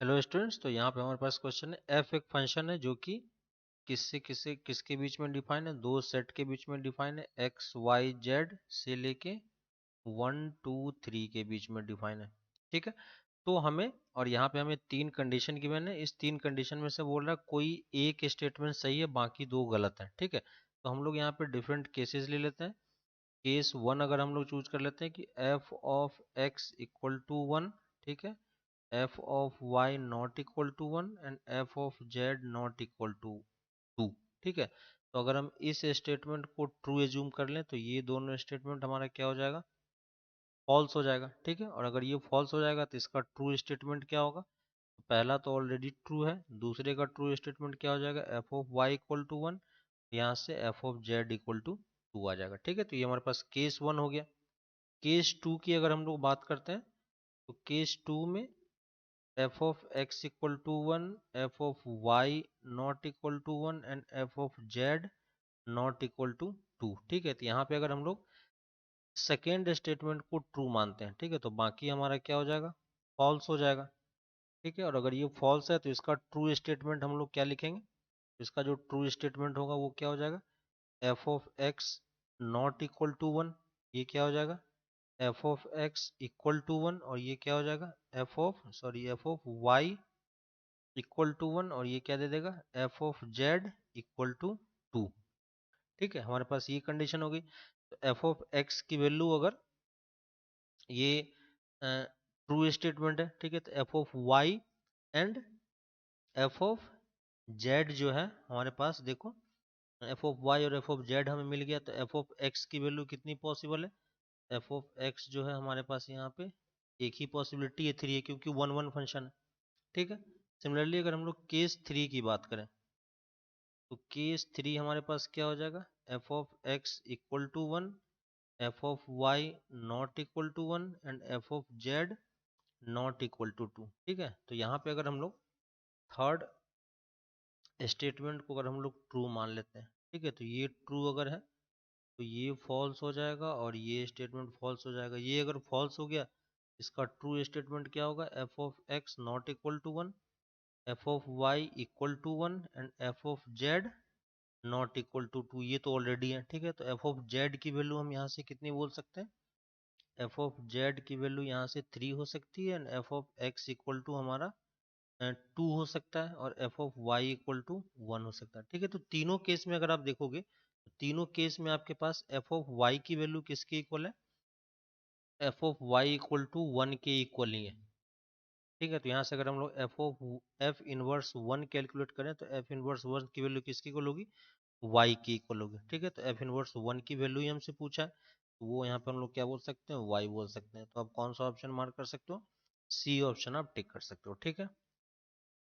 Hello students, तो यहाँ पे हमारे पास क्वेश्चन है। एफ एक फंक्शन है जो कि किसके बीच में डिफाइन है, दो सेट के बीच में डिफाइन है, एक्स वाई जेड से लेके 1 2 3 के बीच में डिफाइन है। ठीक है, तो हमें और यहाँ पे हमें तीन कंडीशन गिवन है। इस तीन कंडीशन में से बोल रहा है कोई एक स्टेटमेंट सही है, बाकी दो गलत है। ठीक है, तो हम लोग यहाँ पे डिफरेंट केसेस ले लेते हैं। केस वन अगर हम लोग चूज कर लेते हैं कि f of x equal to one, ठीक है, f of y not equal to 1 and f of z not equal to 2। ठीक है, तो अगर हम इस स्टेटमेंट को ट्रू एज्यूम कर लें तो ये दोनों स्टेटमेंट हमारा क्या हो जाएगा, फॉल्स हो जाएगा। ठीक है, और अगर ये फॉल्स हो जाएगा तो इसका ट्रू स्टेटमेंट क्या होगा, तो पहला तो ऑलरेडी ट्रू है, दूसरे का ट्रू स्टेटमेंट क्या हो जाएगा, f of y equal to 1, यहाँ से f of z equal to 2 आ जाएगा। ठीक है, तो ये हमारे पास केस वन हो गया। केस टू की अगर हम लोग बात करते हैं तो केस टू में f of x equal to 1, f of y not equal to 1 and f of z not equal to 2। ठीक है, तो यहाँ पे अगर हम लोग सेकेंड स्टेटमेंट को ट्रू मानते हैं, ठीक है, तो बाकी हमारा क्या हो जाएगा, फॉल्स हो जाएगा। ठीक है, और अगर ये फॉल्स है तो इसका ट्रू स्टेटमेंट हम लोग क्या लिखेंगे, इसका जो ट्रू स्टेटमेंट होगा वो क्या हो जाएगा, f of x not equal to 1, ये क्या हो जाएगा, f of x equal to 1, और ये क्या हो जाएगा, f of y equal to 1, और ये क्या दे देगा, f of z equal to 2। ठीक है, हमारे पास ये कंडीशन हो गई। तो f ऑफ x की वैल्यू अगर ये ट्रू स्टेटमेंट है, ठीक है, तो f of y and f of z जो है हमारे पास देखो, f ऑफ y और f ऑफ z हमें मिल गया, तो f ऑफ x की वैल्यू कितनी पॉसिबल है, f ऑफ x जो है हमारे पास यहाँ पे एक ही पॉसिबिलिटी है, 3 है, क्योंकि 1 1 फंक्शन है। ठीक है, सिमिलरली अगर हम लोग केस थ्री की बात करें तो केस थ्री हमारे पास क्या हो जाएगा, f of x equal to one, f of y not equal to one and f of z not equal to 2। ठीक है, तो यहाँ पे अगर हम लोग थर्ड स्टेटमेंट को अगर हम लोग ट्रू मान लेते हैं, ठीक है, तो ये ट्रू अगर है तो ये फॉल्स हो जाएगा और ये स्टेटमेंट फॉल्स हो जाएगा। ये अगर फॉल्स हो गया, इसका ट्रू स्टेटमेंट क्या होगा, f of x not equal to one, f of y equal to one and f of z not equal to 2। ये तो ऑलरेडी है। ठीक है, तो एफ ऑफ जेड की वैल्यू हम यहाँ से कितनी बोल सकते हैं, एफ ऑफ जेड की वैल्यू यहाँ से 3 हो सकती है and f of x equal to हमारा 2 हो सकता है और f of y equal to 1 हो सकता है। ठीक है, तो तीनों केस में अगर आप देखोगे तो तीनों केस में आपके पास एफ ऑफ वाई की वैल्यू किसके इक्वल है, f of y equal to 1 के इक्वल ही है। ठीक है, तो यहाँ से अगर हम लोग एफ इनवर्स 1 कैलकुलेट करें तो एफ इनवर्स 1 की वैल्यू किसकी इक्वल होगी, y की इक्वल होगी। ठीक है, तो एफ इनवर्स 1 की वैल्यू ही हमसे पूछा है, तो वो यहाँ पे हम लोग क्या बोल सकते हैं, y बोल सकते हैं। तो आप कौन सा ऑप्शन मार्क कर सकते हो, सी ऑप्शन आप टिक कर सकते हो। ठीक है।